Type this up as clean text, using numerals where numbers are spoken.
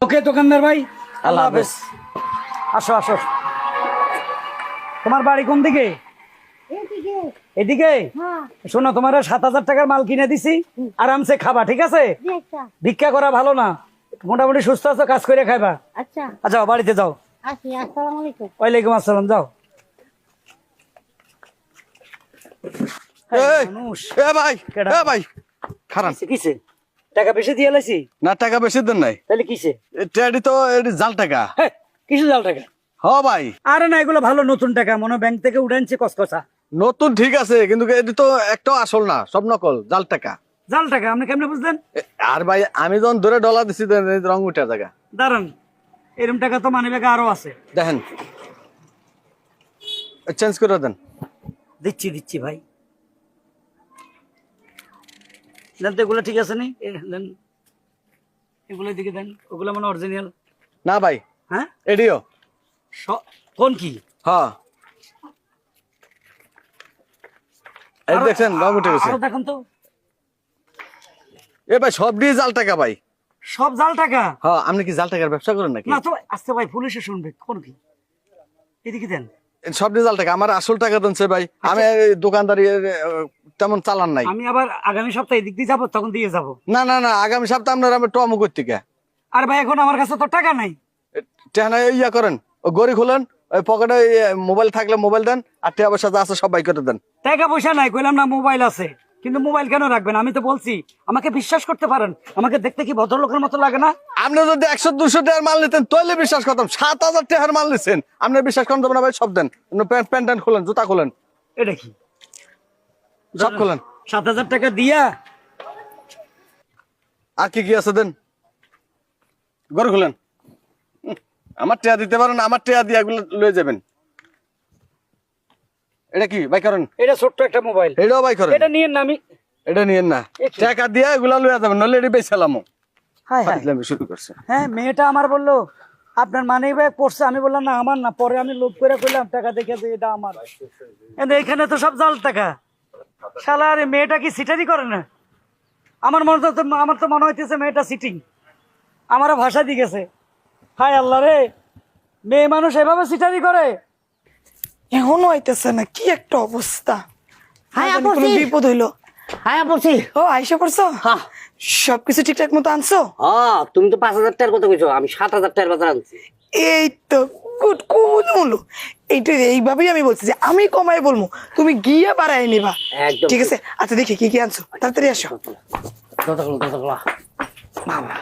ওকে দোকানদার ভাই, আল্লাহ হাফেজ। আসো আসো। তোমার বাড়ি কোন দিকে? এদিকে? শোনো, তোমার 7,000 টাকার মাল কিনে দিছি, আরামসে খাবা, ঠিক আছে? ভিক্ষা করা ভালো না, মোটামুটি সুস্থ আছো, কাজ করে খাইবা। আচ্ছা আচ্ছা বাড়িতে যাও। আসসালামু আলাইকুম। ওয়ালাইকুম আসসালাম, যাও। ভাই খারাপ কিসে টাকা বেশি দিয়ে লাইছি? না, টাকা বেশি দেন নাই। তাহলে কিসে? ট্রেডি তো জাল টাকা। কিসে জাল টাকা? হ ভাই, আরে না, এগুলো ভালো নতুন টাকা, মনে ব্যাংক থেকে উঠানছে কসকসা। নতুন ঠিক আছে, কিন্তু এটি তো একটাও আসল না, সব নকল, জাল টাকা। জাল টাকা আপনি কেমনে বুঝলেন? আর ভাই আমি যখন ধরে ডলার দিছি রং উঠা জায়গা। দাঁড়ান, এরম টাকা তো মানি ব্যাগে আরো আছে। দেখেন, চেঞ্জ করে দেন। দিচ্ছি দিচ্ছি ভাই, দেন তো, এগুলো ঠিক আছে নি? দেন এগুলো দিকে দেন, ওগুলো মানে অরিজিনাল না ভাই, হ্যাঁ? এডিও কোন কি? হ্যাঁ, এই দেখছেন রং উঠে গেছে। আরো দেখুন তো। এ ভাই সব দিয়ে জাল টাকা ভাই। সব জাল টাকা? হ্যাঁ, আপনি কি জাল টাকার ব্যবসা করেন নাকি? না তো, আস্তে ভাই, পুলিশে শুনবে। কোন কি? এদিকে দেন। সব দিয়ে জাল টাকা, আমার আসল টাকা দেনছে ভাই। আমি দোকানদারি তেমন চালান নাই। আমি আবার আগামী সপ্তাহে এদিক দিয়ে যাবো, তখন দিয়ে যাবো। না না না, আগামী সপ্তাহে আপনার আমি টমো করতে কে। আর ভাই এখন আমার কাছে তো টাকা নাই। টেহানা ইয়া করেন, ও গড়ি খুলেন, ওই পকেটে মোবাইল থাকলে মোবাইল দেন, আর টাকা পয়সা যা আছে সব বাই করে দেন। টাকা পয়সা নাই কইলাম না, মোবাইল আছে, কিন্তু মোবাইল কেন রাখবেন? আমি তো বলছি আমাকে বিশ্বাস করতে পারেন, আমাকে দেখতে কি ভদ্রলোকের মতো লাগে না? আপনি যদি 100-200 টাকার মাল নিতেন তাহলে বিশ্বাস করতাম। 7,000 টাকার মাল নিচ্ছেন, আপনি বিশ্বাস করেন না ভাই? সব দেন, প্যান্ট খুলেন, জুতা খুলেন, এটা কি? সব খুলেন। 7,000 টাকা দিয়া আর কি কি আছে দেন, গড়ি খুলেন। আমার টাকা দিতে পারেন, আমার টাকা দিয়ে এগুলো লয়ে যাবেন। এটা কি বাই করেন? এটা ছোট্ট একটা মোবাইল, এটাও বাই করেন। এটা নিয়েন না, আমি এটা নিয়েন না, টাকা দিয়ে এগুলা লয়ে যাবেন, নইলে এটি বেচালামো। High high. শুরু করছে। হ্যাঁ, মেয়েটা আমার বললো আপনার মানি ব্যাগ পড়ছে, আমি বললাম না আমার না, পরে আমি লোভ করে কইলাম টাকা দেখে যে এটা আমার। কিন্তু এখানে তো সব জাল টাকা। শালা, আরে মেয়েটা কি সিটারি করে না? আমার তো মনে হইতেছে মেয়েটা সিটিং, আমারও ভাষা দিয়ে গেছে। হায় আল্লাহ রে, মেয়ে মানুষ এভাবে সিটারি করে? এখনো হইতেছে না, কি একটা অবস্থা। হাই জানি কোনো আপসি। বিপদ হইলো। হাই আপসি। ও আইসা পড়ছো? হ্যাঁ সবকিছু ঠিকঠাক মতো আনছো? হ্যাঁ, তুমি তো 5,000 টাকার কথা কইছো, আমি 7,000 টাকার বাজার আনছি। এই তো গুড কুমুলো। এইভাবেই আমি বলছি যে আমি কমাই বলবো, তুমি গিয়ে বাড়াই নিবা। একদম ঠিক আছে, আচ্ছা দেখি কি কি আনছো, তাড়াতাড়ি আসো। দাদা বাবা